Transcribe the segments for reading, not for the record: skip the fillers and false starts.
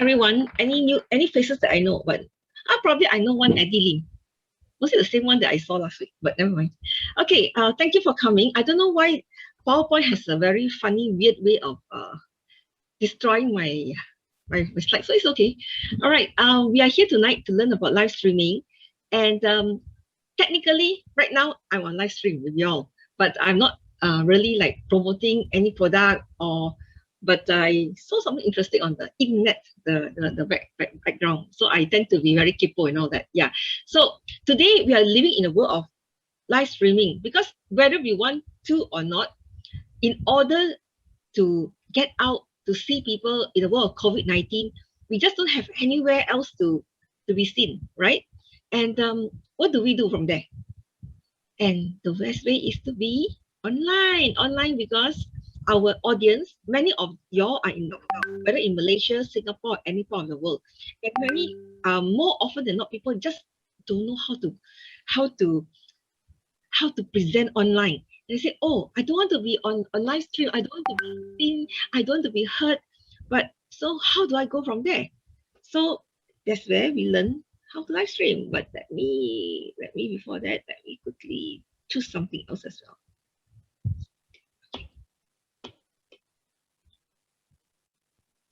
morning, everyone. Any faces that I know, but probably I know one Eddie Lim. Was it the same one that I saw last week? But never mind. Okay, thank you for coming. I don't know why PowerPoint has a very funny, weird way of destroying my slides, so it's okay. All right, we are here tonight to learn about live streaming, and technically, right now I'm on live stream with y'all, but I'm not really like promoting any product but I saw something interesting on the internet, the background. So I tend to be very kaypoh and all that. Yeah. So today we are living in a world of live streaming, because whether we want to or not, in order to get out to see people in the world of COVID-19, we just don't have anywhere else to be seen, right? And what do we do from there? And the best way is to be online, because our audience, many of y'all are in lockdown, whether in Malaysia, Singapore, any part of the world. And many, more often than not, people just don't know how to present online. They say, oh, I don't want to be on a live stream, I don't want to be seen, I don't want to be heard. But so how do I go from there? So that's where we learn how to live stream. But let me before that, let me quickly choose something else as well.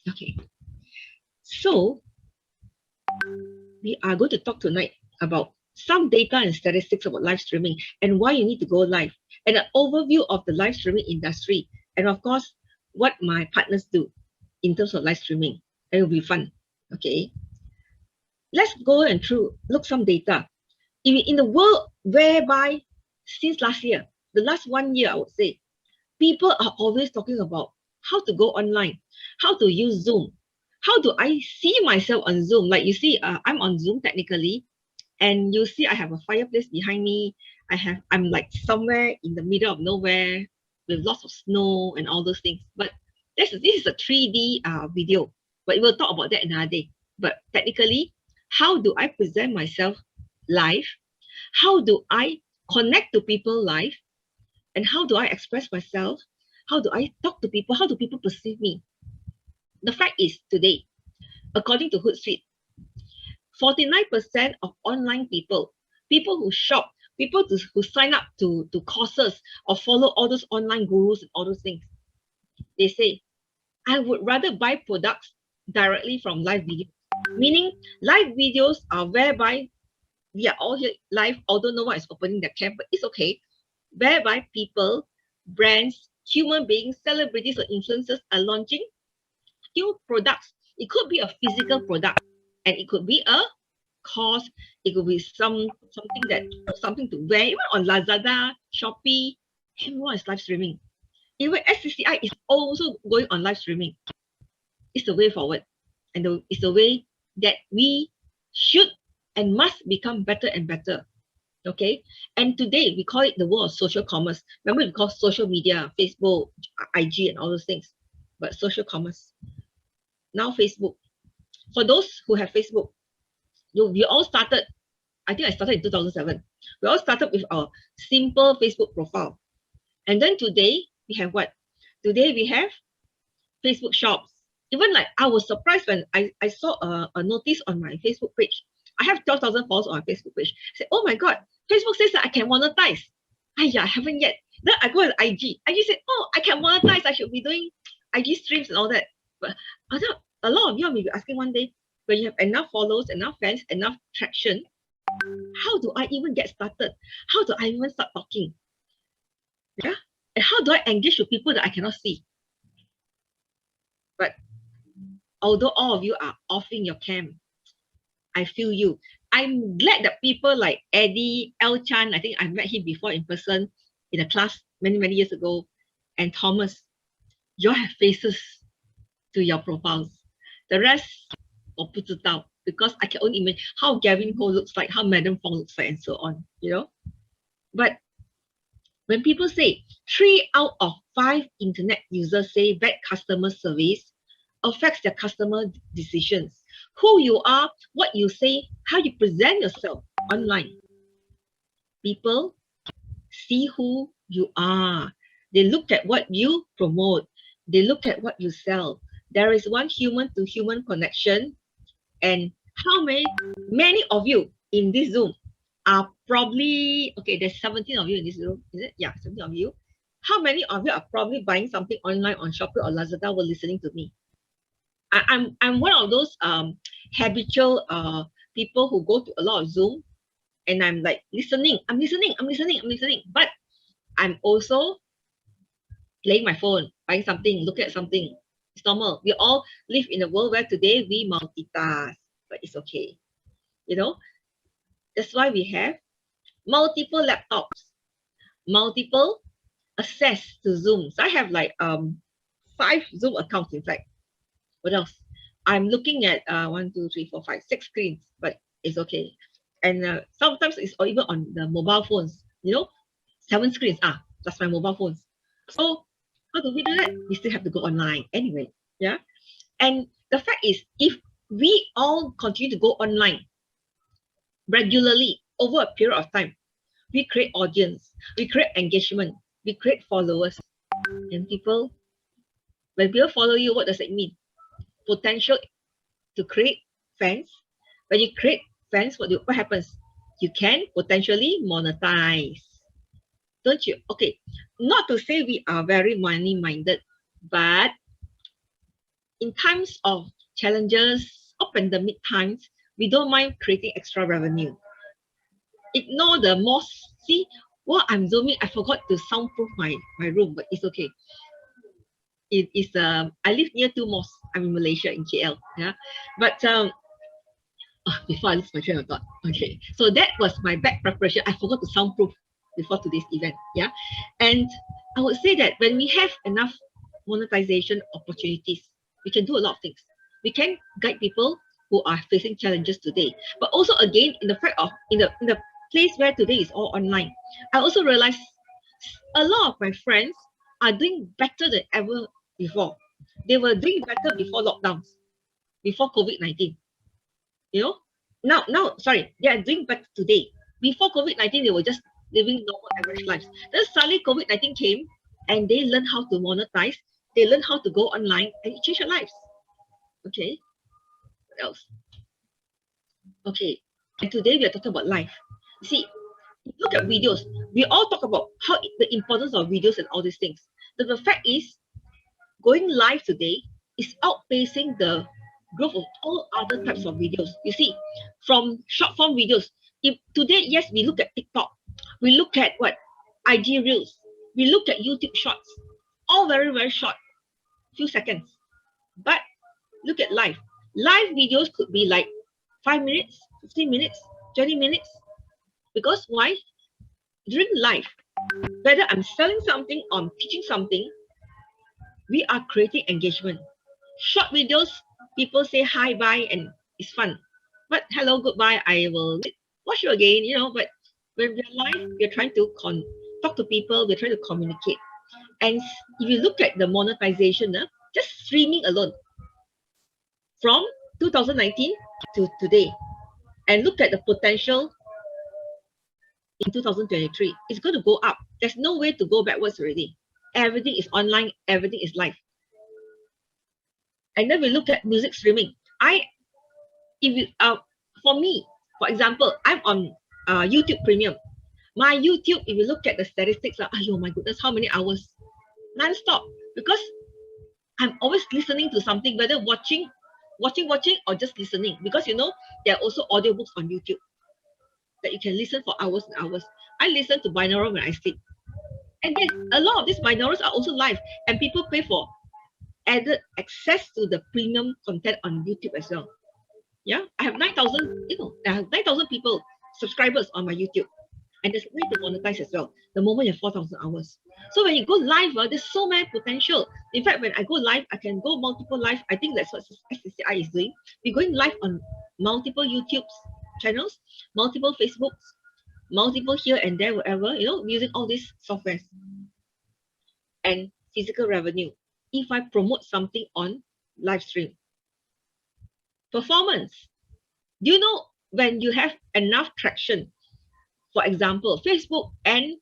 Okay, so we are going to talk tonight about some data and statistics about live streaming and why you need to go live, and an overview of the live streaming industry, and of course, what my partners do in terms of live streaming. It will be fun. Okay, let's go and look some data. In the world whereby since last year, the last 1 year, I would say, people are always talking about how to go online, how to use Zoom. How do I see myself on Zoom? Like you see, I'm on Zoom technically, and you see I have a fireplace behind me. I'm like somewhere in the middle of nowhere with lots of snow and all those things. But this is a 3D video, but we'll talk about that another day. But technically, how do I present myself live? How do I connect to people live? And how do I express myself? How do I talk to people? How do people perceive me? The fact is today, according to Hootsuite, 49% of online people who shop, people who sign up to courses or follow all those online gurus and all those things, they say, I would rather buy products directly from live videos. Meaning live videos are whereby we are all here live, although no one is opening their cam, but it's okay. Whereby people, brands, human beings, celebrities or influencers are launching new products. It could be a physical product, and it could be a course. It could be something to wear. Even on Lazada, Shopee, everyone is live streaming. Even SCCI is also going on live streaming. It's the way forward, and it's the way that we should and must become better and better. Okay, and today we call it the world of social commerce. Remember, we call social media, Facebook, IG, and all those things, but social commerce. Now Facebook. For those who have Facebook, we all started, I think I started in 2007. We all started with our simple Facebook profile. And then today, we have what? Today, we have Facebook shops. Even like, I was surprised when I saw a notice on my Facebook page. I have 12,000 followers on my Facebook page. I said, oh my God, Facebook says that I can monetize. I haven't yet. Then I go to IG. IG said, oh, I can monetize. I should be doing IG streams and all that. But a lot of you may be asking one day, when you have enough followers, enough fans, enough traction, how do I even get started? How do I even start talking? Yeah, and how do I engage with people that I cannot see? But although all of you are offing your cam, I feel you. I'm glad that people like Eddie, El Chan, I think I met him before in person in a class many years ago, and Thomas, you all have faces to your profiles. The rest, 我不知道, because I can only imagine how Gavin Ho looks like, how Madam Fong looks like, and so on, you know. But when people say 3 out of 5 internet users say bad customer service affects their customer decisions, who you are, what you say, how you present yourself online, people see who you are. They look at what you promote. They look at what you sell. there is one human-to-human connection, and how many of you in this Zoom are probably, okay, there's 17 of you in this room, is it? Yeah, 17 of you. How many of you are probably buying something online on Shopee or Lazada while listening to me? I'm one of those habitual people who go to a lot of Zoom, and I'm like listening. But I'm also playing my phone, buying something, looking at something. It's normal. We all live in a world where today we multitask, but it's okay. You know, that's why we have multiple laptops, multiple access to Zoom. So I have like 5 Zoom accounts, in fact. What else? I'm looking at 1, 2, 3, 4, 5, 6 screens, but it's okay. And sometimes it's even on the mobile phones, 7 screens. That's my mobile phones. So how do we do that? We still have to go online anyway. Yeah. And the fact is, if we all continue to go online regularly over a period of time, we create audience, we create engagement, we create followers. And when people follow you, what does it mean? Potential to create fans. When you create fans, what happens? You can potentially monetize. Don't you? Okay, not to say we are very money-minded, but in times of challenges, or pandemic times, we don't mind creating extra revenue. Ignore the mosque. See, while I'm zooming, I forgot to soundproof my room, but it's okay. It is I live near 2 mosques. I'm in Malaysia, in KL. Yeah, but before I lose my train of thought. Okay, so that was my back preparation. I forgot to soundproof before today's event. Yeah, and I would say that when we have enough monetization opportunities, we can do a lot of things. We can guide people who are facing challenges today, but also again in the fact of in the place where today is all online, I also realized a lot of my friends are doing better than ever before. They were doing better before lockdowns, before COVID-19. Now, sorry, they are doing better today. Before COVID-19, they were just living normal average lives. Then suddenly COVID-19 came, and they learned how to monetize. They learned how to go online, and it changed their lives. Okay, what else? Okay, and today we are talking about life. See, look at videos. We all talk about the importance of videos and all these things. But the fact is, going live today is outpacing the growth of all other types of videos. You see, from short form videos, if today, yes, we look at TikTok, we look at what? IG Reels, we look at YouTube Shorts, all very, very short, few seconds. But look at live. Live videos could be like 5 minutes, 15 minutes, 20 minutes. Because why? During live, whether I'm selling something or I'm teaching something, we are creating engagement. Short videos, people say hi, bye, and it's fun. But hello, goodbye, I will watch you again, But when we're live, we're trying to talk to people, we're trying to communicate. And if you look at the monetization, just streaming alone, from 2019 to today, and look at the potential in 2023, it's going to go up. There's no way to go backwards already. Everything is online, everything is live. And then we look at music streaming. For me, for example, I'm on YouTube Premium. My YouTube, if you look at the statistics, oh my goodness, how many hours? Non-stop. Because I'm always listening to something, whether watching, or just listening. Because there are also audiobooks on YouTube that you can listen for hours and hours. I listen to binaural when I sleep. And then a lot of these binaurals are also live, and people pay for added access to the premium content on YouTube as well. Yeah, I have 9,000, I have 9,000 people, subscribers on my YouTube. And there's way to monetize as well, the moment you have 4,000 hours. So when you go live, there's so many potential. In fact, when I go live, I can go multiple live. I think that's what SCCI is doing. We're going live on multiple YouTube channels, multiple Facebooks, multiple here and there, wherever, using all these softwares. And physical revenue. If I promote something on live stream. Performance. Do you know when you have enough traction? For example, Facebook and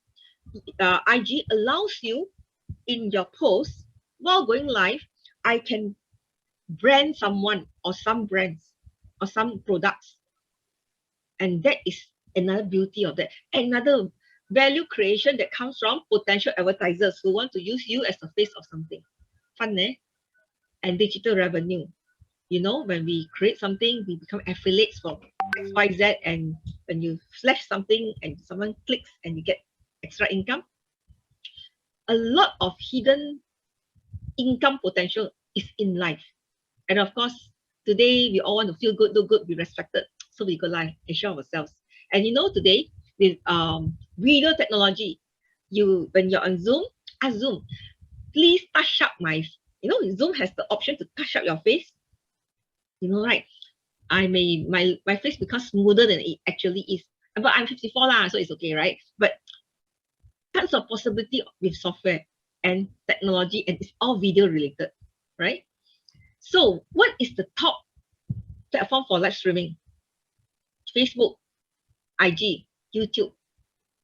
IG allows you in your post while going live, I can brand someone or some brands or some products. And that is another beauty of that. Another value creation that comes from potential advertisers who want to use you as the face of something. Fun, eh? And digital revenue. You know, when we create something, we become affiliates for XYZ, and when you flash something and someone clicks and you get extra income, a lot of hidden income potential is in life. And of course, today we all want to feel good, do good, be respected. So we go live and show ourselves. And you know, today with video technology, when you're on Zoom, ask Zoom, please touch up my, Zoom has the option to touch up your face. You know, right? My face becomes smoother than it actually is. But I'm 54 lah, so it's okay, right? But tons of possibility with software and technology, and it's all video related, right? So what is the top platform for live streaming? Facebook, IG, YouTube.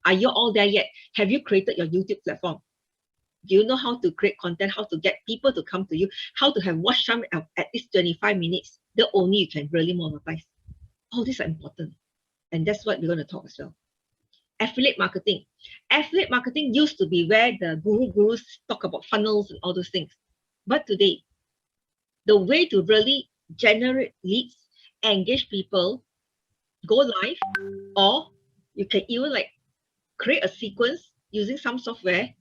Are you all there yet? Have you created your YouTube platform? Do you know how to create content, how to get people to come to you, how to have watch time at least 25 minutes? The only you can really monetize. All these are important. And that's what we're going to talk as well. Affiliate marketing. Affiliate marketing used to be where the gurus talk about funnels and all those things. But today, the way to really generate leads, engage people, go live, or you can even like create a sequence using some software,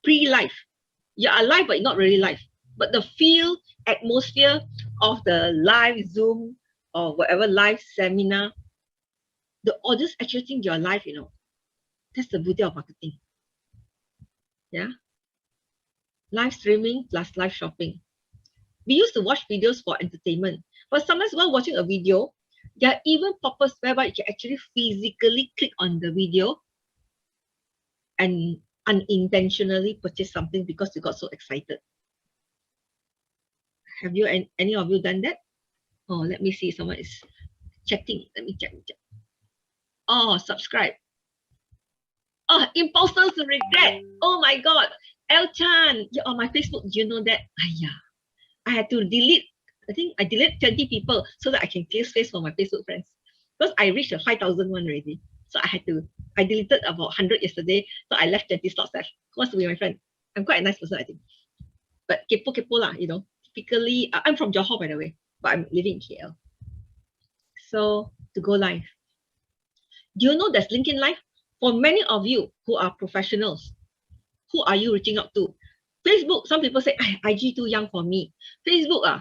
pre-live. You are live, but not really live. But the feel, atmosphere of the live Zoom or whatever live seminar, the audience actually think you're live, you know. That's the beauty of marketing. Yeah. Live streaming plus live shopping. We used to watch videos for entertainment, but sometimes while watching a video, there are even pop-ups whereby you can actually physically click on the video and unintentionally purchase something because you got so excited. Have you, any of you done that? Oh, let me see. Someone is chatting. Let me check. Oh, subscribe. Oh, impulses to regret. Oh my God. El Chan, you're on my Facebook. Do you know that? Yeah. I had to delete. I think I deleted 20 people so that I can clear space for my Facebook friends. Because I reached the 5,000 one already. So I deleted about 100 yesterday. So I left 20 slots left. Who wants to be my friend? I'm quite a nice person, I think. But kepo lah, you know. Typically, I'm from Johor, by the way, but I'm living in KL. So to go live. Do you know there's LinkedIn Live? For many of you who are professionals, who are you reaching out to? Facebook, some people say, IG too young for me. Facebook,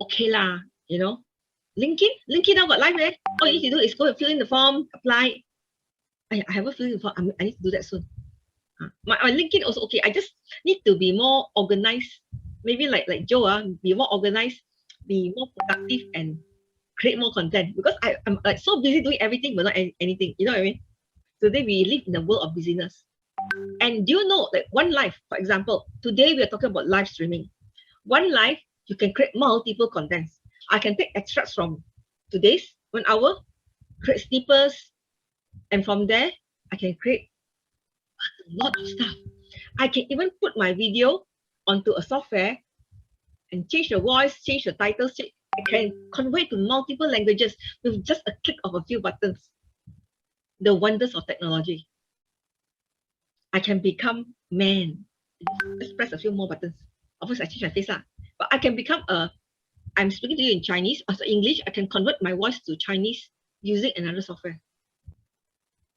okay lah, you know. LinkedIn now got live, eh? All you need to do is go and fill in the form, apply. I haven't filled in the form. I need to do that soon. My LinkedIn also okay. I just need to be more organized. Maybe like Joe, be more organized, be more productive, and create more content. Because I'm like so busy doing everything but not anything. You know what I mean? Today we live in the world of busyness. And do you know that one live, for example, today we are talking about live streaming. One live, you can create multiple contents. I can take extracts from today's 1 hour, create snippets, and from there, I can create a lot of stuff. I can even put my video onto a software and change the voice, change the titles. I can convey to multiple languages with just a click of a few buttons. The wonders of technology. I can become man. Just press a few more buttons. Of course, I change my face lah. But I can become I'm speaking to you in Chinese or English. I can convert my voice to Chinese using another software.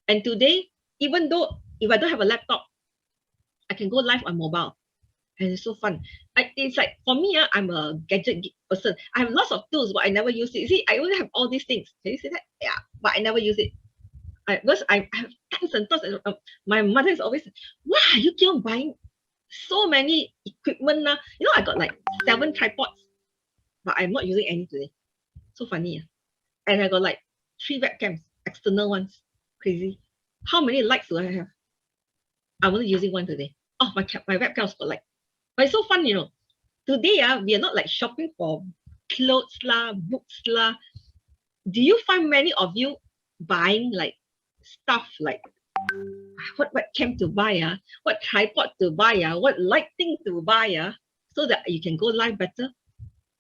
And today, even though if I don't have a laptop, I can go live on mobile. And it's so fun. It's like, for me, I'm a gadget person. I have lots of tools, but I never use it. You see, I only have all these things. Can you see that? Yeah, but I never use it. Because I have tons and tons. My mother is always, why are you keep on buying so many equipment now? You know, I got like 7 tripods, but I'm not using any today. So funny. And I got like 3 webcams, external ones. Crazy. How many lights do I have? I'm only using one today. Oh, my webcam's got like, but it's so fun, you know. Today, we are not like shopping for clothes lah, books lah. Do you find many of you buying like stuff like what webcam to buy, what tripod to buy, what lighting to buy, so that you can go live better?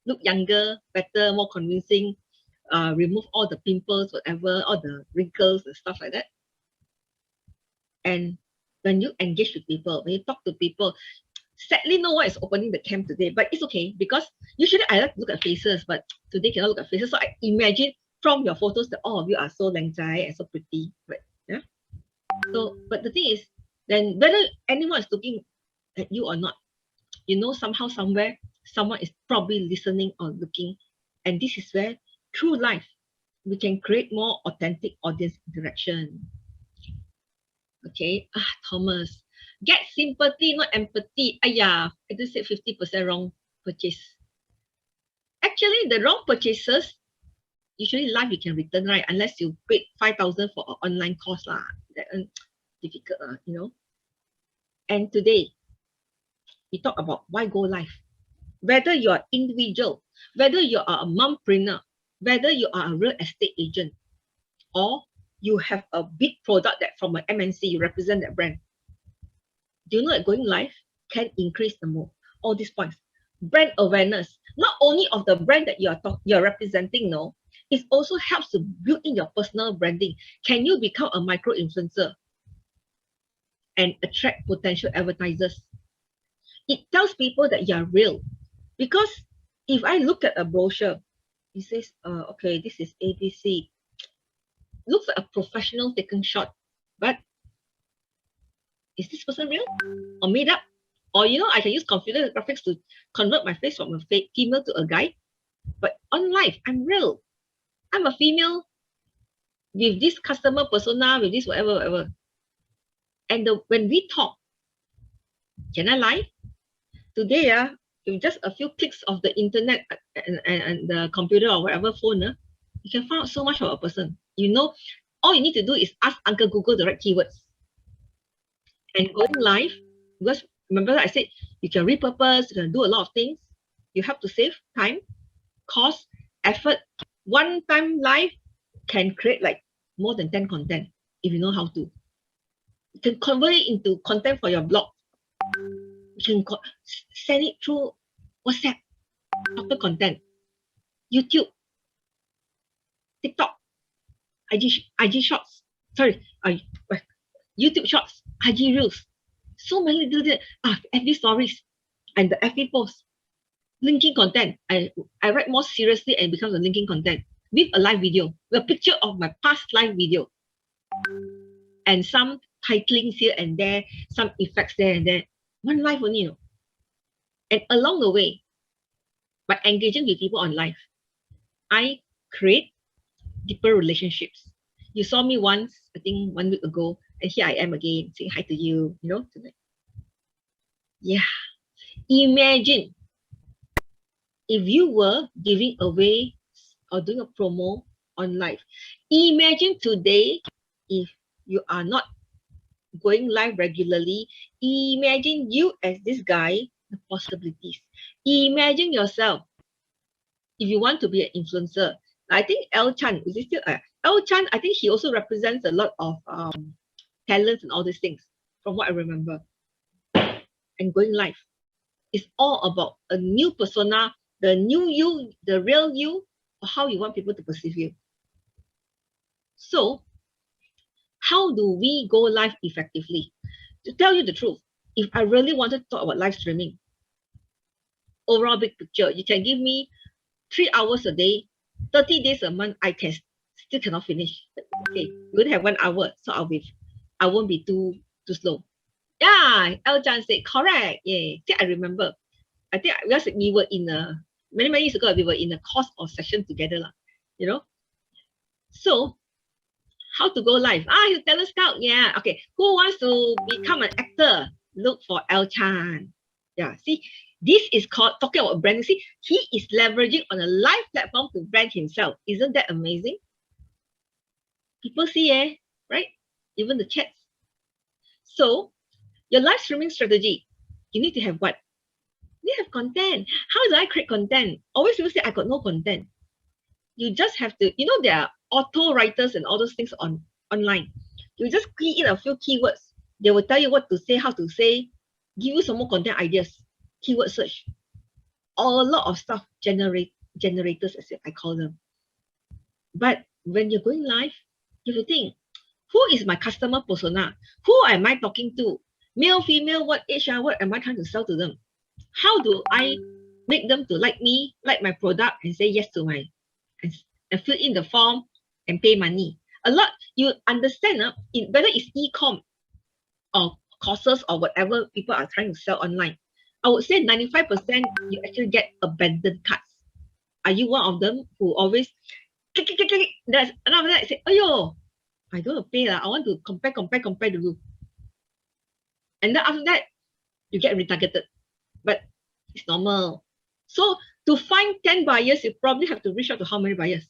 look younger, better, more convincing, remove all the pimples, whatever, all the wrinkles and stuff like that. And when you engage with people, when you talk to people, sadly, no one is opening the camp today, but it's okay because usually I like to look at faces, but today cannot look at faces. So I imagine from your photos that all of you are so langzai and so pretty. But yeah. So, but the thing is, then whether anyone is looking at you or not, you know, somehow, somewhere, someone is probably listening or looking. And this is where, through life, we can create more authentic audience interaction. Okay, Thomas, get sympathy, not empathy. I just said 50% wrong purchase. Actually, the wrong purchases, usually life you can return, right? Unless you paid 5,000 for an online course lah. That difficult, you know. And today, we talk about why go live. Whether you are individual, whether you are a mompreneur, whether you are a real estate agent, or you have a big product that from an MNC, you represent that brand. Do you know that going live can increase the more all these points? Brand awareness, not only of the brand that you're representing, no, it also helps to build in your personal branding. Can you become a micro influencer and attract potential advertisers? It tells people that you're real. Because if I look at a brochure, it says, okay, this is ABC. Looks like a professional taken shot, but is this person real or made up? Or, you know, I can use computer graphics to convert my face from a fake female to a guy. But on live, I'm real. I'm a female with this customer persona, with this whatever, whatever. And when we talk, can I lie? Today, with just a few clicks of the internet and the computer or whatever phone, you can find out so much about a person. You know, all you need to do is ask Uncle Google the right keywords. And going live, because remember I said you can repurpose, you can do a lot of things. You have to save time, cost, effort. One time live can create like more than 10 content if you know how to. You can convert it into content for your blog. You can send it through WhatsApp, after content, YouTube, TikTok, IG Shorts. Sorry, YouTube Shorts, IG Reels. So many do that. FB Stories and the FB posts. Linking content. I write more seriously and becomes a linking content with a live video, with a picture of my past live video. And some titlings here and there, some effects there and there. One live only, you know. And along the way, by engaging with people on live, I create deeper relationships. You saw me once, I think 1 week ago, and here I am again saying hi to you, you know, tonight. Yeah. Imagine if you were giving away or doing a promo on live. Imagine today if you are not going live regularly. Imagine you as this guy, the possibilities. Imagine yourself if you want to be an influencer. I think L Chan, is it still L Chan? I think he also represents a lot of talents and all these things from what I remember. And going live is all about a new persona, the new you, the real you, or how you want people to perceive you. So how do we go live effectively? To tell you the truth, if I really wanted to talk about live streaming, overall big picture, you can give me 3 hours a day, 30 days a month, I can still cannot finish. Okay, we only have 1 hour, so I won't be too slow. Yeah, El Chan said correct. Yeah, see, I remember. I think because we were in a many years ago, we were in a course or session together, you know. So how to go live? You talent scout. Yeah, okay. Who wants to become an actor? Look for El Chan. Yeah, see, this is called talking about branding. See, he is leveraging on a live platform to brand himself. Isn't that amazing? People see, right? Even the chats. So, your live streaming strategy, you need to have what? You have content. How do I create content? Always people say, I got no content. You just have to, you know, there are auto writers and all those things online. You just key in a few keywords. They will tell you what to say, how to say, give you some more content ideas. Keyword search. a lot of stuff generators, as I call them. But when you're going live, you have to think, who is my customer persona? Who am I talking to? Male, female, what age, what am I trying to sell to them? How do I make them to like me, like my product, and say yes to my, and fill in the form and pay money? A lot, you understand, whether it's e-com or courses or whatever people are trying to sell online. I would say 95% you actually get abandoned carts. Are you one of them who always click, click, click, click? That's, and after that, I say, oh, I don't want to pay. I want to compare the rule. And then after that, you get retargeted. But it's normal. So to find 10 buyers, you probably have to reach out to how many buyers?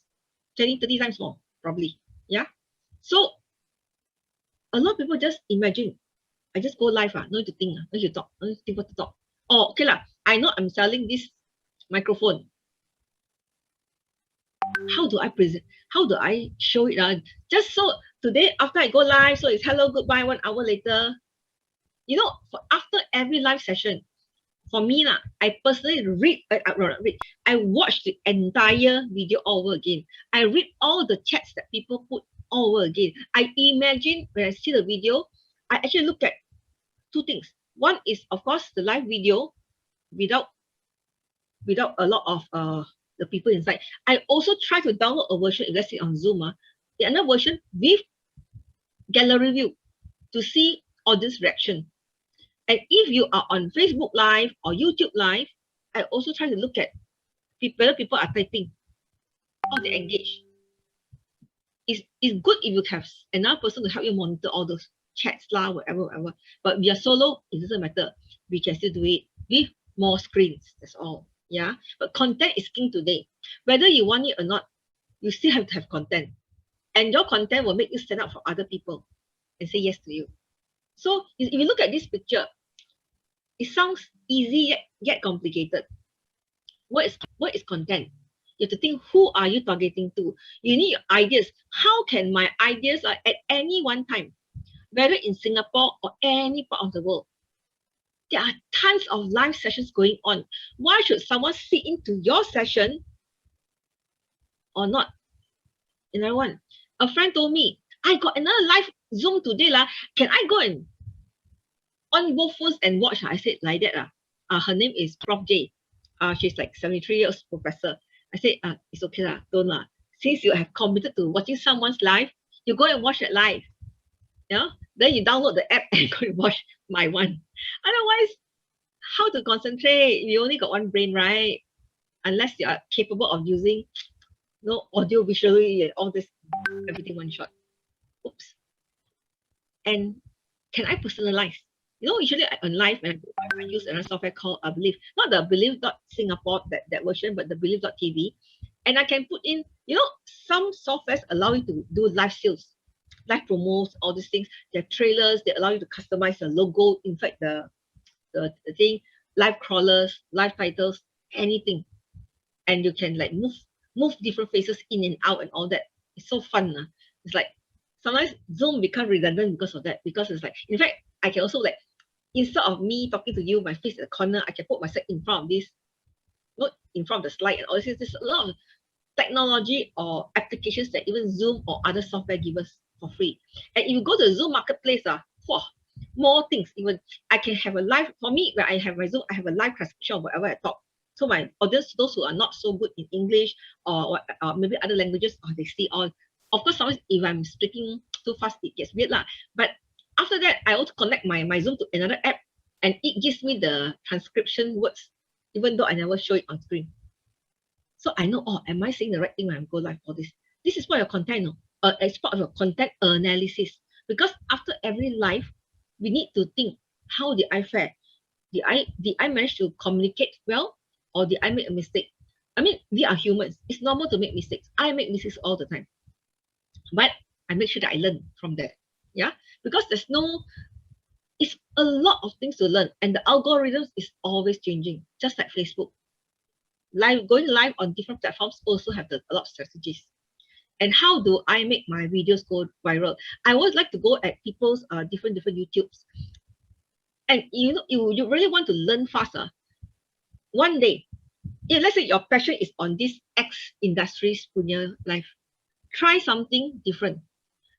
20, 30 times more, probably. Yeah. So a lot of people just imagine, I just go live, no need to think, no need to talk, no need to think what to talk. Oh, okay lah, I know I'm selling this microphone. How do I present? How do I show it? Just so today, after I go live, so it's hello, goodbye, 1 hour later. You know, after every live session, for me, I personally I watch the entire video all over again. I read all the chats that people put all over again. I imagine when I see the video, I actually look at 2 things. One is, of course, the live video without a lot of the people inside. I also try to download a version, let's say on Zoom, the another version with gallery view to see audience reaction. And if you are on Facebook Live or YouTube Live, I also try to look at whether people are typing, how they engage. It's good if you have another person to help you monitor all those chats, whatever. But we are solo, it doesn't matter. We can still do it with more screens. That's all. Yeah. But content is king today. Whether you want it or not, you still have to have content. And your content will make you stand up for other people and say yes to you. So if you look at this picture, it sounds easy yet complicated. What is content? You have to think, who are you targeting to? You need ideas. How can my ideas at any one time, whether in Singapore or any part of the world? There are tons of live sessions going on. Why should someone sit into your session or not? Another one. A friend told me, I got another live Zoom today. Can I go and on both phones and watch? I said, like that. Her name is Prof. J. She's like 73 years professor. I said, it's okay, don't. Since you have committed to watching someone's live, you go and watch it live. Yeah? Then you download the app and go and watch my one. Otherwise, how to concentrate? You only got one brain, right? Unless you are capable of using audio, visually, and all this, everything one shot. Oops. And can I personalize? Usually on live, I use another software called Believe. Not the Believe.Singapore, that version, but the Believe.TV. And I can put in, some softwares allow you to do live sales, live promos, all these things. There are trailers, they allow you to customize the logo, in fact, the thing, live crawlers, live titles, anything. And you can like move different faces in and out and all that. It's so fun. It's like sometimes Zoom becomes redundant because of that. Because it's like, in fact, I can also like, instead of me talking to you, my face at the corner, I can put myself in front of this, not in front of the slide. And all this. There's a lot of technology or applications that even Zoom or other software give us for free. And if you go to the Zoom marketplace, more things. Even I can have a live, for me, when I have my Zoom, I have a live transcription of whatever I talk. So my audience, those who are not so good in English or maybe other languages, they see all. Of course, sometimes if I'm speaking too fast, it gets weird. But after that, I also connect my Zoom to another app and it gives me the transcription words, even though I never show it on screen. So I know, am I saying the right thing when I go live for this? This is part of your content, it's part of your content analysis. Because after every live, we need to think, how did I fare? Did I manage to communicate well? Or did I make a mistake? I mean, we are humans. It's normal to make mistakes. I make mistakes all the time. But I make sure that I learn from that. Yeah? Because it's a lot of things to learn. And the algorithms is always changing. Just like Facebook. Going live on different platforms also have a lot of strategies. And how do I make my videos go viral? I always like to go at people's different YouTubes. And you really want to learn faster. One day, If let's say your passion is on this X industries punya life, try something different.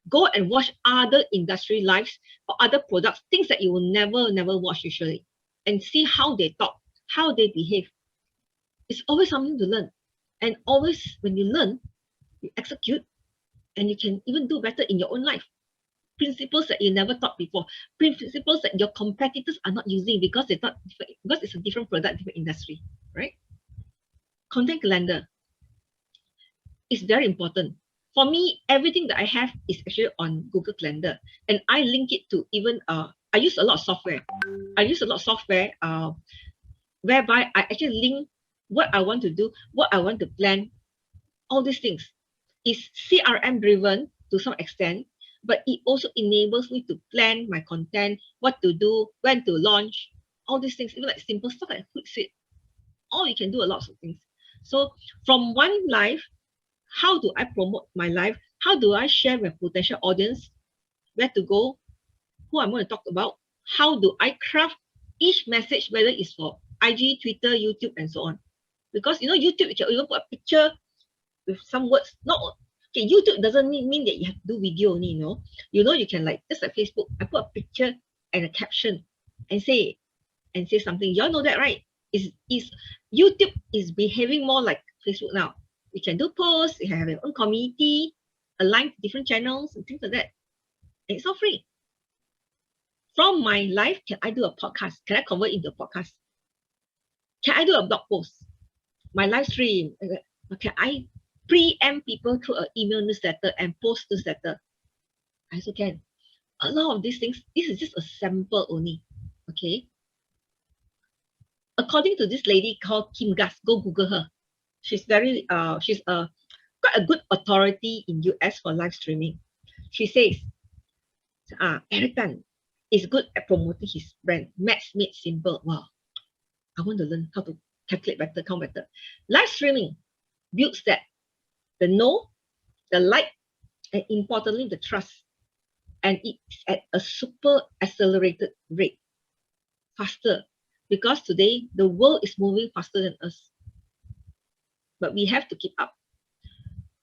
Go and watch other industry lives or other products, things that you will never watch usually, and see how they talk, how they behave. It's always something to learn. And always when you learn, you execute, and you can even do better in your own life. Principles that you never thought before, principles that your competitors are not using because they thought because it's a different product, different industry, right? Content calendar is very important. For me, everything that I have is actually on Google Calendar, and I link it to even I use a lot of software. Whereby I actually link what I want to do, what I want to plan, all these things. Is CRM driven to some extent, but it also enables me to plan my content, what to do, when to launch, all these things, even like simple stuff like Hootsuite. All you can do a lot of things. So from one life, how do I promote my life? How do I share with potential audience where to go, who I'm going to talk about? How do I craft each message, whether it's for IG, Twitter, YouTube, and so on? Because YouTube, you can even put a picture with some words. Not okay, YouTube doesn't mean that you have to do video only, you can like just like Facebook, I put a picture and a caption and say something. You all know that, right? Is YouTube is behaving more like Facebook now. You can do posts, you have your own community, align to different channels and things like that. And it's all free. From my life, can I do a podcast? Can I convert into a podcast? Can I do a blog post? My live stream? Can I preempt people through an email newsletter and post newsletter? I also can. A lot of these things, this is just a sample only. Okay. According to this lady called Kim Gus, go Google her. She's quite a good authority in US for live streaming. She says, Eric Tan is good at promoting his brand. Max made simple. Wow. I want to learn how to calculate better, count better. Live streaming builds that the know, the like, and importantly, the trust. And it's at a super accelerated rate, faster. Because today, the world is moving faster than us. But we have to keep up.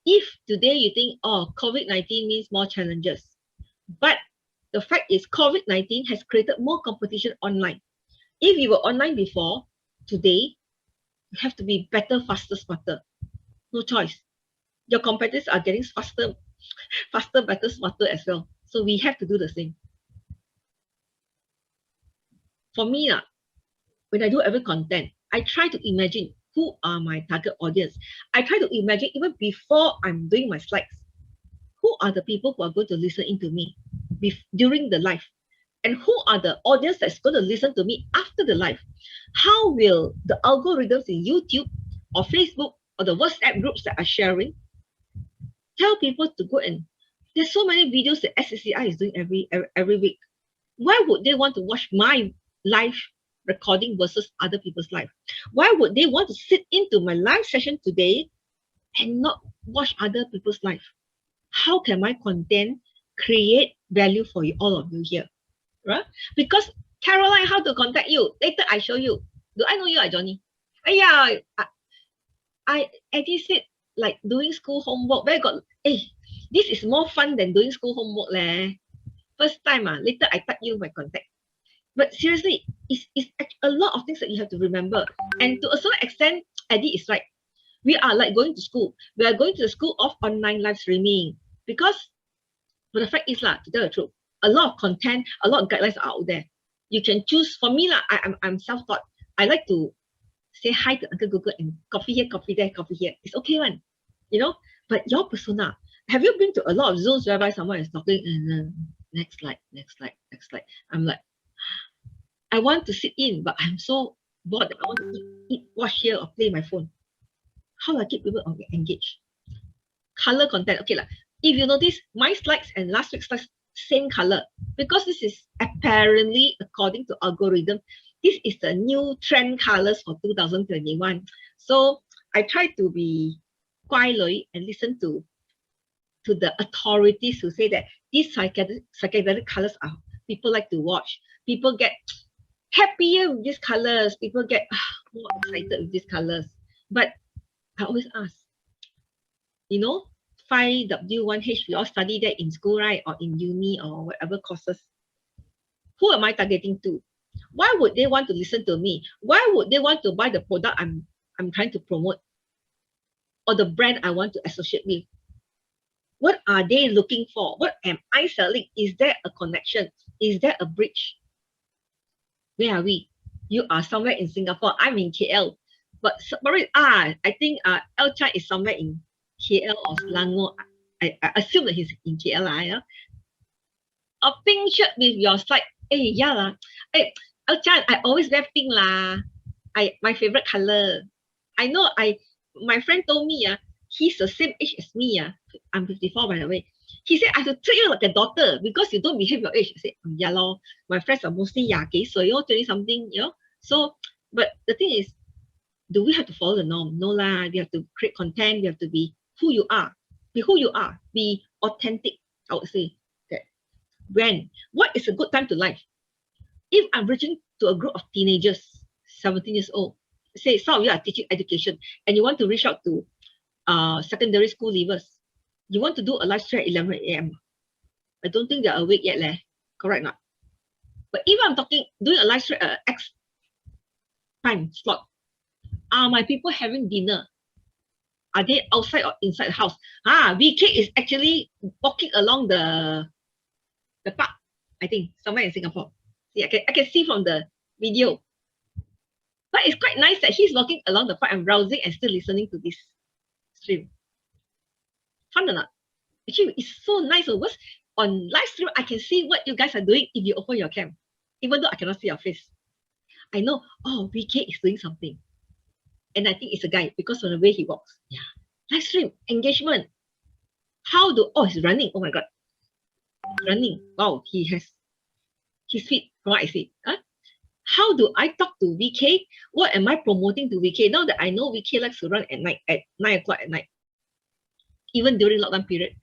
If today you think, COVID-19 means more challenges, but the fact is COVID-19 has created more competition online. If you were online before, today, you have to be better, faster, smarter. No choice. Your competitors are getting faster, better, smarter as well. So we have to do the same. For me, when I do every content, I try to imagine who are my target audience. I try to imagine even before I'm doing my slides, who are the people who are going to listen into me during the live, and who are the audience that's going to listen to me after the live. How will the algorithms in YouTube or Facebook or the WhatsApp groups that are sharing tell people to go and there's so many videos that SCCI is doing every week. Why would they want to watch my live recording versus other people's live? Why would they want to sit into my live session today and not watch other people's live? How can my content create value for you, all of you here? Right? Because Caroline, how to contact you? Later I show you. Do I know you, Johnny? Yeah, Eddie said like doing school homework. This is more fun than doing school homework leh. First time, later I tag you my contact. But seriously, it's a lot of things that you have to remember. And to a certain extent, Eddie is right. We are like going to school. We are going to the school of online live streaming. Because but the fact is, to tell the truth, a lot of content, a lot of guidelines are out there. You can choose. For me, I'm self-taught. I like to say hi to Uncle Google and coffee here, coffee there, coffee here. It's okay one. But your persona, have you been to a lot of Zooms whereby someone is talking and then next slide, next slide, next slide. I'm like, I want to sit in, but I'm so bored that I want to eat, watch here, or play my phone. How do I keep people engaged? Color content. Okay, if you notice, my slides and last week's slides, same color. Because this is apparently, according to algorithm, this is the new trend colors for 2021. So I try to be quiet and listen to the authorities who say that these psychedelic colors are people like to watch. People get happier with these colors. People get more excited with these colors. But I always ask, you know, 5W1H, we all study that in school, right? Or in uni or whatever courses. Who am I targeting to? Why would they want to listen to me? Why would they want to buy the product I'm trying to promote? Or the brand I want to associate with? What are they looking for? What am I selling? Is there a connection? Is there a bridge? Where are we? You are somewhere in Singapore. I'm in KL. But I think El is somewhere in KL or Selangor. I assume that he's in KL. Yeah? A pink shirt with your slide. Hey, yeah lah. Hey, El I always wear pink lah. My favorite color. I know my friend told me he's the same age as me. I'm 54 by the way. He said, I have to treat you like a daughter because you don't behave your age. I said, yeah lor. My friends are mostly 20 something, you know. So, but the thing is, do we have to follow the norm? No lah. We have to create content. We have to be who you are. Be who you are. Be authentic, I would say. That. When? What is a good time to life? If I'm reaching to a group of teenagers, 17 years old, say some of you are teaching education and you want to reach out to secondary school leavers. You want to do a live stream at 11 a.m. I don't think they're awake yet, leh. Correct not? But if I'm doing a live stream at X time slot, are my people having dinner? Are they outside or inside the house? VK is actually walking along the park, I think, somewhere in Singapore. See, I can see from the video. But it's quite nice that he's walking along the park and browsing and still listening to this stream. Fun or not? Actually, it's so nice. Because on live stream, I can see what you guys are doing if you open your cam, even though I cannot see your face. I know, oh, VK is doing something. And I think it's a guy because of the way he walks. Yeah. Live stream, engagement. He's running. Oh my God. Running. Wow, he has his feet, from what I see. How do I talk to VK? What am I promoting to VK? Now that I know VK likes to run at night, at 9 o'clock at night, even during lockdown period.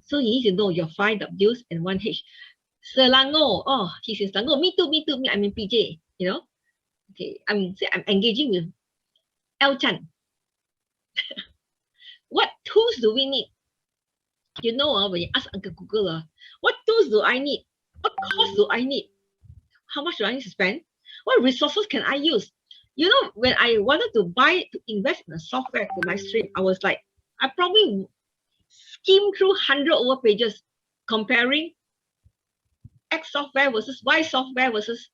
So you need to know your 5 Ws and 1H. Selangor. Oh, he's in Selangor. Me too. I'm in PJ. You know? Okay. I'm engaging with El Chan. What tools do we need? You know, when you ask Uncle Google, what tools do I need? What cost do I need? How much do I need to spend? What resources can I use? You know, when I wanted to invest in a software for my stream, I was like, I probably skimmed through 100 over pages comparing X software versus Y software versus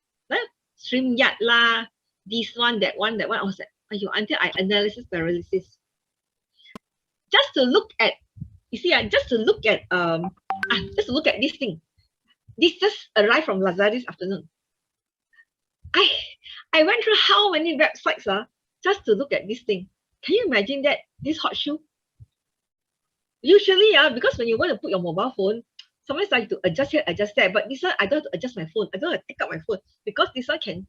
StreamYard lah, this one, that one. I was like, until I analysis paralysis. Just to look at, just to look at this thing. This just arrived from Lazada this afternoon. I went through how many websites just to look at this thing. Can you imagine that? This hot shoe? Usually, because when you want to put your mobile phone, sometimes I have to adjust here, adjust there. But this one, I don't have to adjust my phone. I don't have to take up my phone because this one can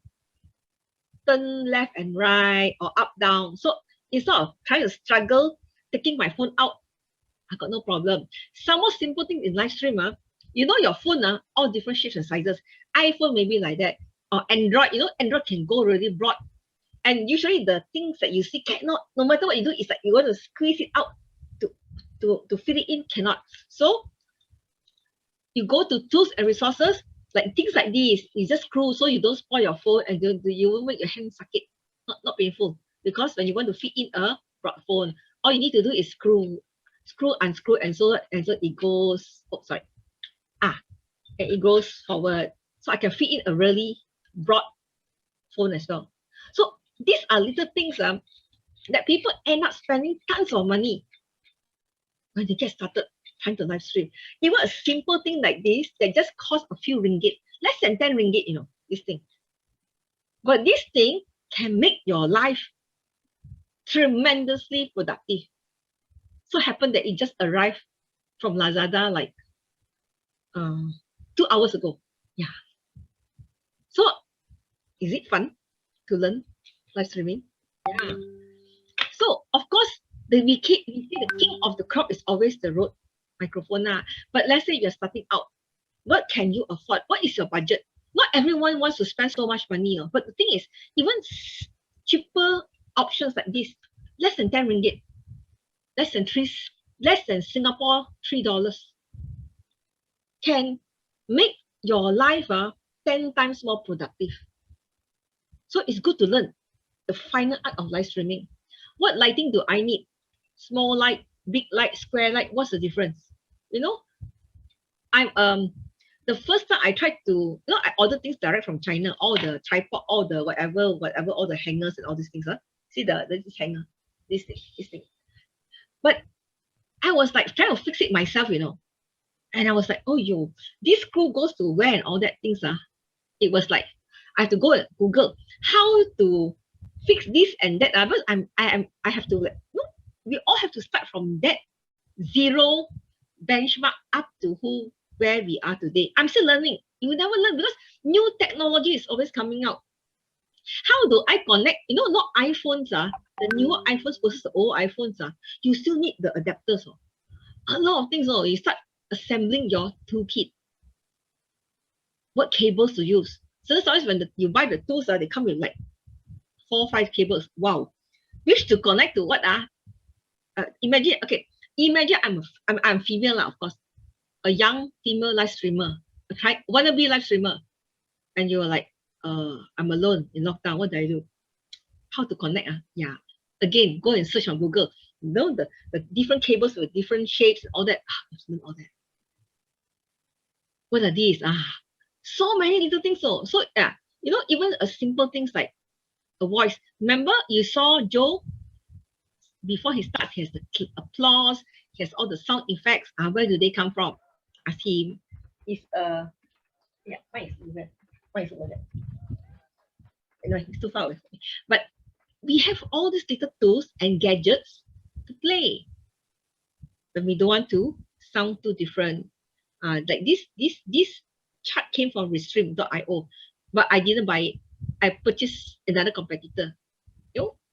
turn left and right or up, down. So instead of trying to struggle taking my phone out, I got no problem. Some more simple thing in live stream, you know your phone, all different shapes and sizes. iPhone maybe like that. Or Android, you know, Android can go really broad. And usually the things that you see cannot, no matter what you do, it's like you want to squeeze it out to fit it in, cannot. So you go to tools and resources, like things like this, you just screw so you don't spoil your phone and you won't make your hand suck it. Not painful. Because when you want to fit in a broad phone, all you need to do is screw, unscrew, and so it goes, and it goes forward. So I can fit in a really broad phone as well. So these are little things that people end up spending tons of money when they get started trying to live stream. Even a simple thing like this that just costs a few ringgit, less than 10 ringgit, you know, this thing. But this thing can make your life tremendously productive. So happened that it just arrived from Lazada like 2 hours ago. Yeah. So is it fun to learn live streaming? Yeah. So of course, we see the king of the crop is always the Rode microphone. But let's say you're starting out. What can you afford? What is your budget? Not everyone wants to spend so much money. But the thing is, even cheaper options like this, less than 10 ringgit, less than Singapore $3, can make your life 10 times more productive. So it's good to learn the final art of live streaming. What lighting do I need? Small light, big light, square light, what's the difference? You know, I'm the first time I tried to, I ordered things direct from China, all the tripod, all the whatever, all the hangers and all these things. See this hanger, this thing. But I was like trying to fix it myself, and I was like, oh yo, this screw goes to where and all that things. It was like I have to go and Google how to fix this and that. But I have to we all have to start from that zero benchmark up to where we are today. I'm still learning. You will never learn because new technology is always coming out. How do I connect? Not iPhones, the newer iPhones versus the old iPhones, you still need the adapters. A lot of things, you start assembling your toolkit. What cables to use? So sometimes when you buy the tools, they come with like 4 or 5 cables. Wow. Which to connect to what? Imagine I'm female, of course. A young female live streamer, wannabe live streamer, and you're like, I'm alone in lockdown. What do I do? How to connect? Yeah. Again, go and search on Google. The different cables with different shapes, all that. All that. What are these? So many little things. So yeah, even a simple things like a voice. Remember, you saw Joe before he starts. He has the applause. He has all the sound effects. Where do they come from? Ask him. He's yeah, mine is over there. Anyway, he's too far away from me. But we have all these little tools and gadgets to play. But we don't want to sound too different. Like this chart came from Restream.io, but I didn't buy it. I purchased another competitor.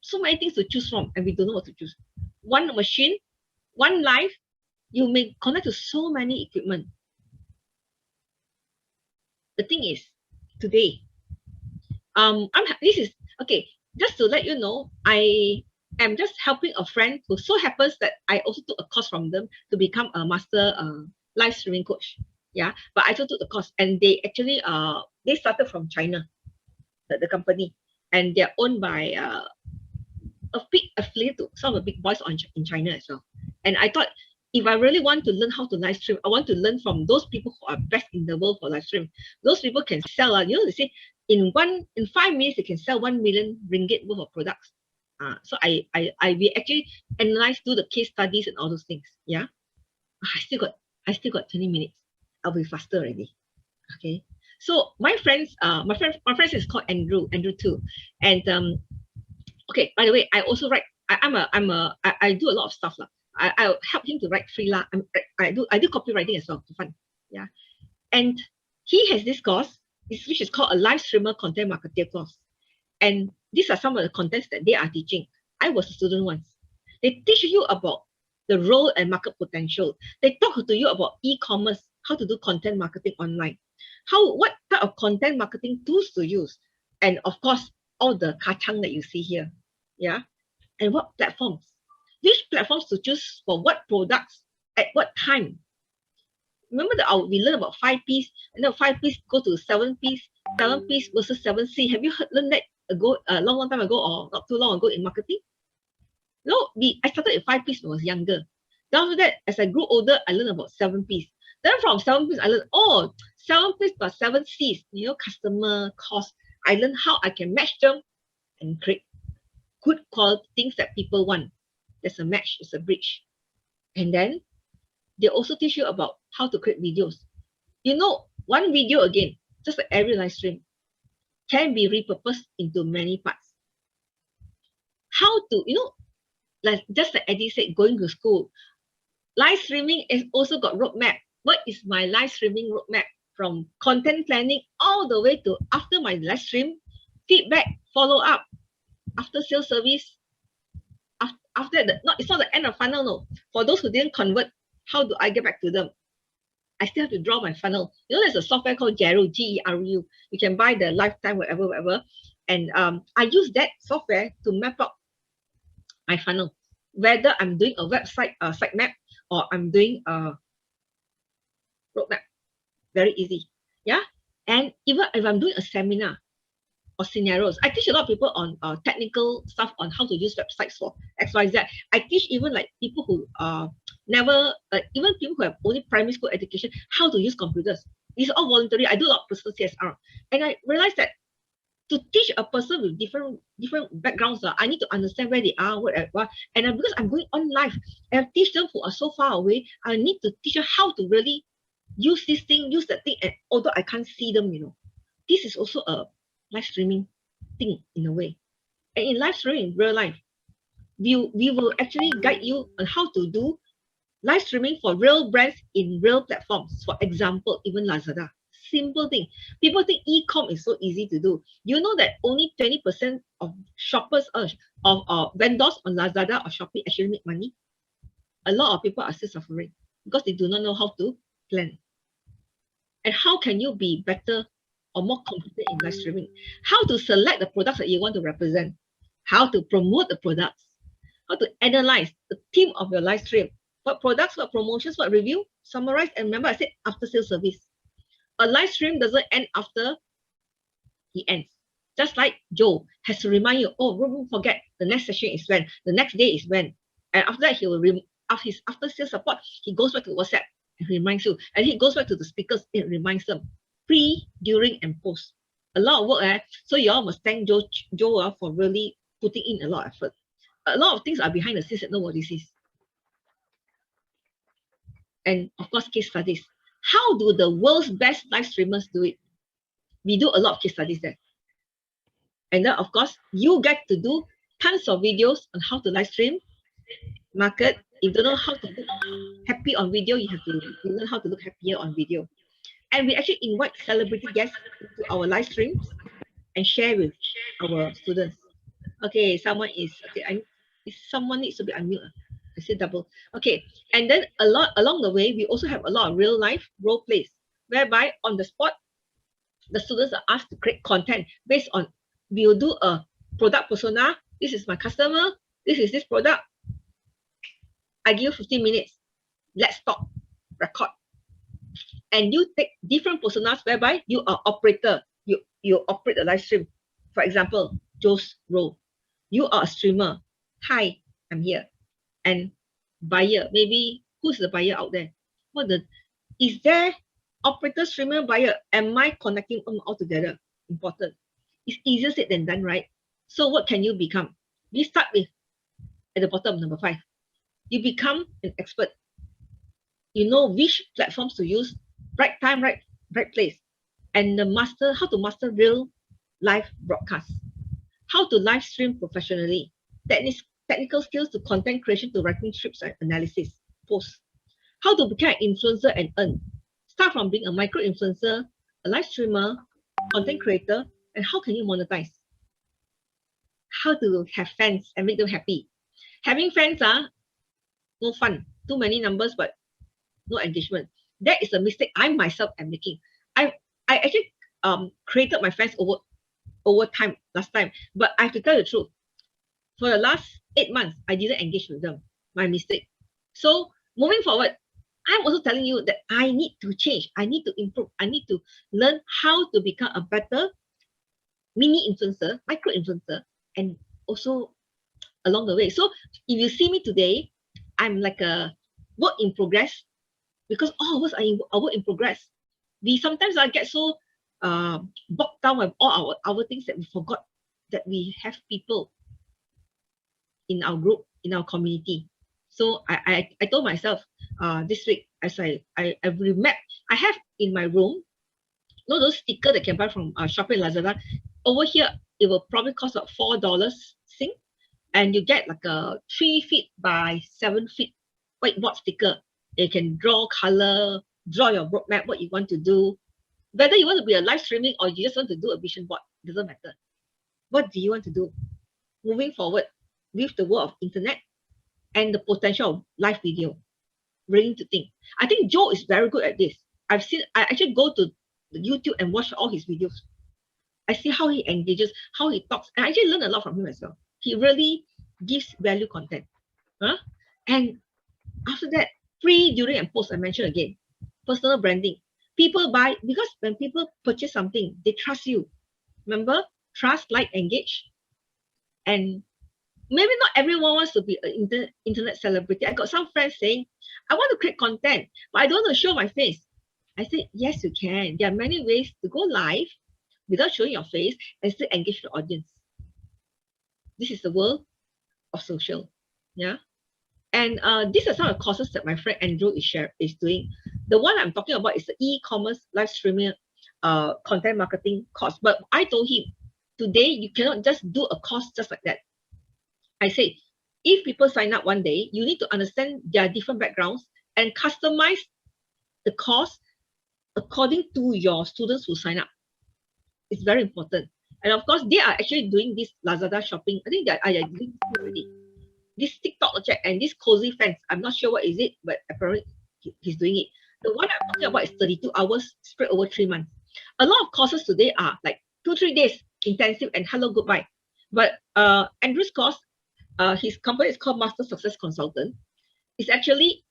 So many things to choose from, and we don't know what to choose. One machine, one live, you may connect to so many equipment. The thing is, today, this is okay. Just to let you know, I am just helping a friend who so happens that I also took a course from them to become a master live streaming coach. Yeah, but I also took the course, and they actually they started from China, the company, and they're owned by a big affiliate to some of the big boys in China as well. And I thought, if I really want to learn how to live stream, I want to learn from those people who are best in the world for live stream. Those people can sell, they say in 5 minutes they can sell 1 million ringgit worth of products. So we actually analyze, do the case studies and all those things. Yeah, I still got 20 minutes. I'll be faster already. Okay. So my friend is called Andrew too, and okay. By the way, I also write. I do a lot of stuff lah. I help him to write freelance. I do copywriting as well for fun. Yeah, and he has this course, which is called a live streamer content marketer course. And these are some of the contents that they are teaching. I was a student once. They teach you about the role and market potential. They talk to you about e-commerce, how to do content marketing online, what type of content marketing tools to use, and of course all the kacang that you see here. Yeah, and what platforms. Which platforms to choose for what products at what time. Remember that we learned about 5 Ps, and then 5 Ps go to 7 Ps, 7 Ps versus 7 C. Have you learned that a long time ago or not too long ago in marketing? No, I started at 5 Ps when I was younger. Then after that, as I grew older, I learned about 7 Ps. Then from 7 Ps, I learned, 7 Ps plus 7 Cs, customer, cost. I learned how I can match them and create good quality things that people want. There's a match, it's a bridge. And then they also teach you about how to create videos. One video, again, just like every live stream, can be repurposed into many parts. How to, just like Eddie said, going to school. Live streaming has also got roadmap. What is my live streaming roadmap? From content planning all the way to after my live stream, feedback, follow up, after sales service. After that, it's not the end of funnel, no. For those who didn't convert, how do I get back to them? I still have to draw my funnel. There's a software called Geru, Geru. You can buy the lifetime, whatever. And I use that software to map out my funnel. Whether I'm doing a website site map or I'm doing a roadmap, very easy. Yeah. And even if I'm doing a seminar or scenarios, I teach a lot of people on technical stuff on how to use websites for XYZ. I teach even like people who never, even people who have only primary school education, how to use computers. It's all voluntary. I do a lot of personal CSR. And I realized that to teach a person with different backgrounds, I need to understand where they are, whatever. And because I'm going on live, and I teach them who are so far away, I need to teach them how to really use this thing, use that thing, and although I can't see them, this is also a live streaming thing in a way. And in live streaming in real life, we will actually guide you on how to do live streaming for real brands in real platforms. For example, even Lazada. Simple thing. People think e-com is so easy to do. You know that only 20% of shoppers of vendors on Lazada or Shopee actually make money. A lot of people are still suffering because they do not know how to plan. And how can you be better or more competent in live streaming? How to select the products that you want to represent? How to promote the products? How to analyze the theme of your live stream? What products, what promotions, what review? Summarize. And remember, I said after sales service. A live stream doesn't end after he ends. Just like Joe has to remind you, oh, don't forget, the next session is when, the next day is when. And after that, he will, after his after sales support, he goes back to WhatsApp and reminds you. And he goes back to the speakers, it reminds them. Pre, during, and post. A lot of work, so you all must thank Joe for really putting in a lot of effort. A lot of things are behind the scenes that nobody sees. And of course, case studies. How do the world's best live streamers do it? We do a lot of case studies there. And then, of course, you get to do tons of videos on how to live stream, market. If you don't know how to look happy on video, you have to learn how to look happier on video. And we actually invite celebrity guests to our live streams and share with our students. Okay, someone needs to be unmute. I said double. Okay, and then along the way, we also have a lot of real life role plays, whereby on the spot, the students are asked to create content based on, we will do a product persona. This is my customer. This is this product. I give you 15 minutes. Let's stop, record. And you take different personas whereby you are operator. You operate the live stream. For example, Joe's role. You are a streamer. Hi, I'm here. And buyer, maybe who's the buyer out there? Is there operator, streamer, buyer? Am I connecting them all together? Important. It's easier said than done, right? So what can you become? We start with at the bottom, number 5. You become an expert. You know which platforms to use, right time, right place. And how to master real live broadcast. How to live stream professionally. Technical skills to content creation, to writing scripts and analysis, posts. How to become an influencer and earn. Start from being a micro influencer, a live streamer, content creator, and how can you monetize? How to have fans and make them happy. Having fans no fun. Too many numbers, but no engagement. That is a mistake I myself am making. I actually created my fans over time last time, but I have to tell the truth. For the last 8 months, I didn't engage with them. My mistake. So moving forward, I'm also telling you that I need to change. I need to improve. I need to learn how to become a better mini influencer, micro influencer, and also along the way. So if you see me today, I'm like a work in progress, because all of us are a work in progress. We sometimes get so bogged down with all our things that we forgot that we have people in our group, in our community. So I told myself this week, as I remap, I have in my room, those stickers that you can buy from Shopee and Lazada. Over here, it will probably cost about $4 Sing, and you get like a 3 feet by 7 feet whiteboard sticker. You can draw color, draw your roadmap, what you want to do. Whether you want to be a live streaming or you just want to do a vision board, doesn't matter. What do you want to do moving forward with the world of internet and the potential of live video? Really to think. I think Joe is very good at this. I actually go to YouTube and watch all his videos. I see how he engages, how he talks, and I actually learn a lot from him as well. He really gives value content. Huh? And after that, pre, during, and post, I mentioned again, personal branding. People buy because when people purchase something, they trust you. Remember, trust, like, engage. And maybe not everyone wants to be an internet celebrity. I got some friends saying, I want to create content, but I don't want to show my face. I said, yes, you can. There are many ways to go live without showing your face and still engage the audience. This is the world of social. Yeah. And these are some of the courses that my friend Andrew is doing. The one I'm talking about is the e-commerce live streaming content marketing course. But I told him, today you cannot just do a course just like that. I say, if people sign up one day, you need to understand their different backgrounds and customize the course according to your students who sign up. It's very important. And of course, they are actually doing this Lazada shopping. I think that I are doing it already. This TikTok check and this cozy fans. I'm not sure what is it, but apparently he's doing it. The one I'm talking about is 32 hours spread over 3 months. A lot of courses today are like 2-3 days intensive and hello goodbye. But Andrew's course, his company is called Master Success Consultant. It's actually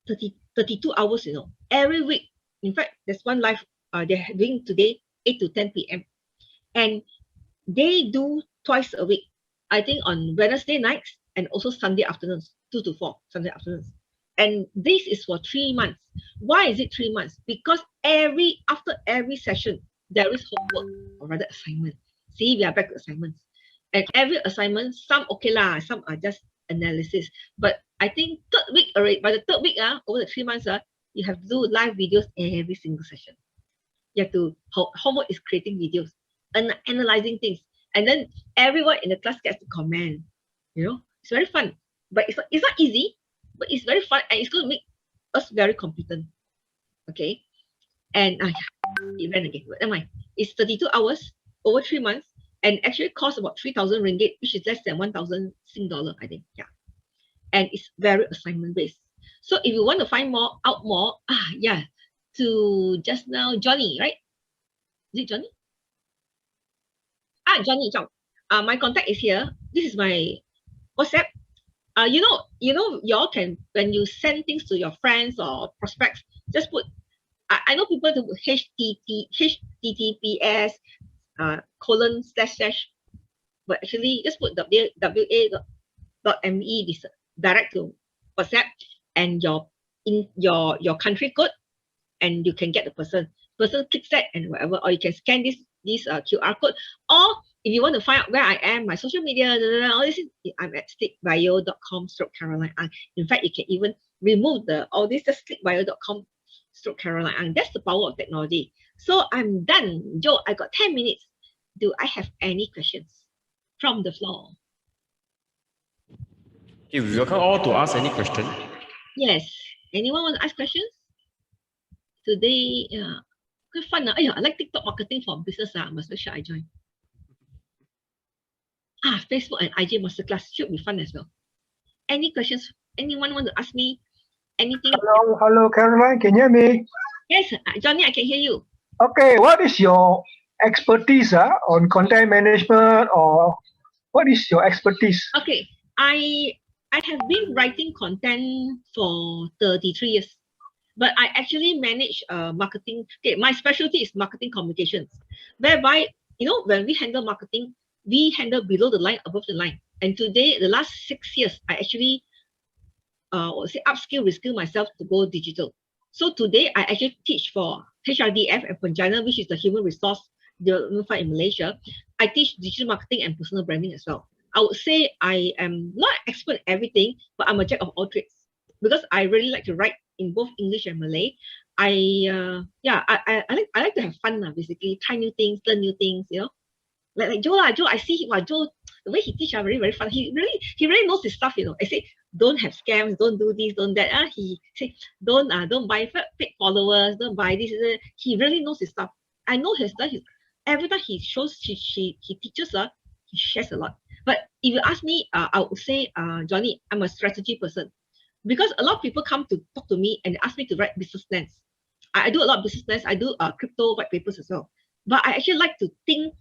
32 hours, every week. In fact, there's one live they're doing today, 8 to 10 p.m. And they do twice a week. I think on Wednesday nights and also Sunday afternoons, 2 to 4 Sunday afternoons. And this is for 3 months. Why is it 3 months? Because after every session, there is homework or rather assignment. See, we are back to assignments. And every assignment, some okay lah, some are just analysis. But I think third week already, by the third week, over the 3 months, you have to do live videos every single session. You have to, homework is creating videos and analyzing things. And then everyone in the class gets to comment. It's very fun. But it's not easy, but it's very fun and it's going to make us very competent. Okay. And it ran again. But never mind. It's 32 hours over 3 months and actually costs about 3,000 ringgit, which is less than 1,000 Sing dollar, I think. Yeah. And it's very assignment based. So if you want to find out more, to just now, Johnny, right? Is it Johnny? Johnny, my contact is here. This is my WhatsApp. Y'all can, when you send things to your friends or prospects, just put, I know people to put HTTPS :/ but actually just put wa.me this direct to WhatsApp and your country code, and you can get the person clicks that and whatever, or you can scan this QR code, or if you want to find out where I am, my social media, all this, I'm at clickbio.com/Caroline Ang. In fact, you can even remove all this, just clickbio.com/Caroline Ang. That's the power of technology. So I'm done. Joe, I got 10 minutes. Do I have any questions from the floor? Okay, we welcome all to ask any question. Yes. Anyone want to ask questions? Today, quite fun. I like TikTok marketing for business. Must make sure I join. Facebook and IG masterclass should be fun as well. Any questions? Anyone want to ask me anything? Hello, Caroline. Can you hear me? Yes, Johnny, I can hear you. Okay, what is your expertise on content management, or what is your expertise? Okay, I have been writing content for 33 years, but I actually manage marketing. Okay, my specialty is marketing communications, whereby, when we handle marketing, we handle below the line, above the line. And today, the last 6 years, I actually reskill myself to go digital. So today, I actually teach for HRDF and Penjana, which is the Human Resource Development Fund in Malaysia. I teach digital marketing and personal branding as well. I would say I am not expert in everything, but I'm a jack of all trades because I really like to write in both English and Malay. I like to have fun, basically, try new things, learn new things, Like Joe, I see him, Joe, the way he teaches, very, very fun. He really knows his stuff, I say, don't have scams, don't do this, don't that. He say, don't buy fake followers, don't buy this. He really knows his stuff. I know his stuff. Every time he shows, he teaches, he shares a lot. But if you ask me, I would say, Johnny, I'm a strategy person. Because a lot of people come to talk to me and ask me to write business plans. I do a lot of business plans. I do crypto white papers as well. But I actually like to think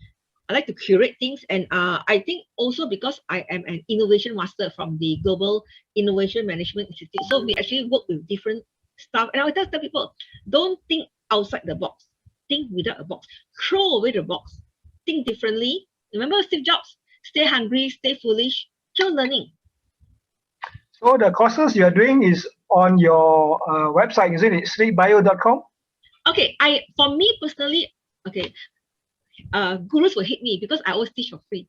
I like to curate things, and I think also because I am an innovation master from the Global Innovation Management Institute, so we actually work with different stuff. And I always tell people, don't think outside the box, think without a box, throw away the box, think differently. Remember Steve Jobs? Stay hungry, stay foolish, keep learning. So the courses you are doing is on your website, isn't it? sleepbio.com? Okay, for me personally, okay, gurus will hate me because I always teach for free.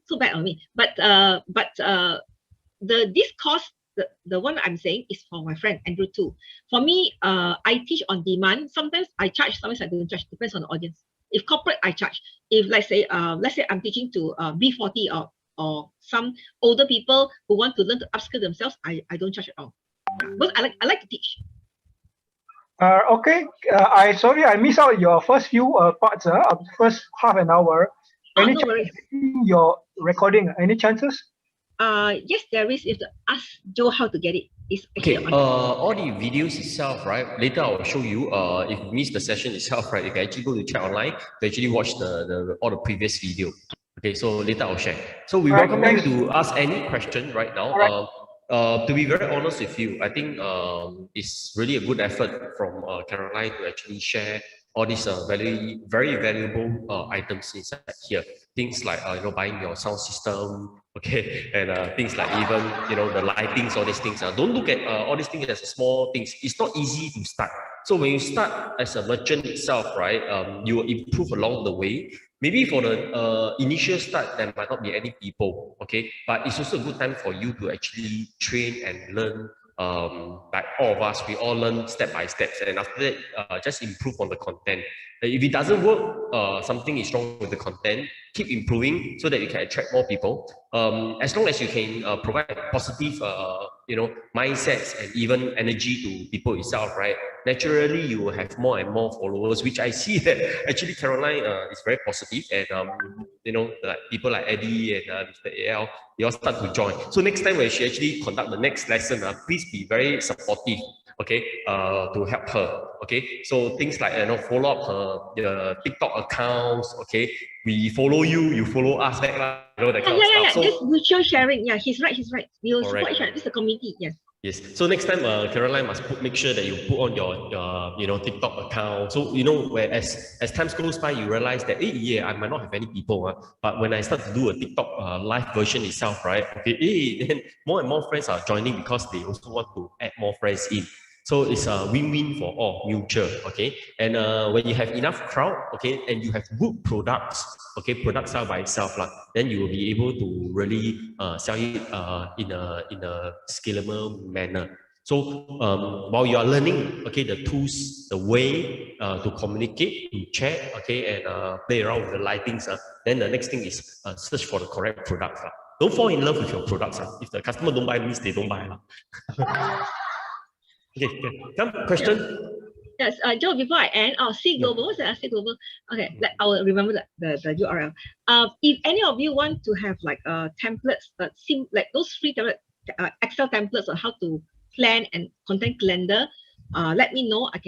So bad on me. But this course, the one I'm saying is for my friend Andrew too. For me, I teach on demand. Sometimes I charge, sometimes I don't charge. Depends on the audience. If corporate, I charge. If let's say I'm teaching to B40 or some older people who want to learn to upskill themselves, I don't charge at all. But I like to teach. Okay. Sorry, I missed out your first few parts, first half an hour. Any No worries. your recording? Any chances? Yes, there is. You have to ask Joe how to get it. It's Okay, all the videos itself, right? Later I will show you. If you miss the session itself, right? You can actually go to check online to actually watch all the previous video. Okay, so later I'll share. So we welcome you to ask any question right now. To be very honest with you, I think it's really a good effort from Caroline to actually share all these very valuable items inside here. Things like buying your sound system, okay, and things like even the lightings, all these things. Don't look at all these things as small things. It's not easy to start. So when you start as a merchant itself, right, you will improve along the way. Maybe for the initial start, there might not be any people, okay? But it's also a good time for you to actually train and learn. Like all of us, we all learn step by step, and after that, just improve on the content. If it doesn't work, something is wrong with the content, keep improving so that you can attract more people. As long as you can provide positive, mindsets and even energy to people itself, right? Naturally, you will have more and more followers, which I see that actually Caroline is very positive, and like people like Eddie and Mr. AL, they all start to join. So next time when she actually conduct the next lesson, please be very supportive, okay, to help her, okay. So things like follow up her TikTok accounts, okay. We follow you, you follow us back, that kind of stuff. So just mutual sharing. Yeah, he's right. We will support each other. This is a community. Yes. Yes. So next time, Caroline must make sure that you put on your TikTok account. So where as time goes by, you realize that I might not have any people, but when I start to do a TikTok live version itself, right? Okay, then more and more friends are joining because they also want to add more friends in. So it's a win-win for all, mutual, okay? And when you have enough crowd, okay, and you have good products, okay, products sell by itself, then you will be able to really sell it in a scalable manner. So while you are learning, okay, the tools, the way to communicate, to chat, okay, and play around with the lightings, then the next thing is search for the correct products. Don't fall in love with your products. If the customer don't buy, it means they don't buy. Okay, come question. Yes, Joe, before I end, C Global, what's that? C Global. Okay, I will remember the URL. If any of you want to have like templates, like those free templates, Excel templates on how to plan and content calendar, let me know. I can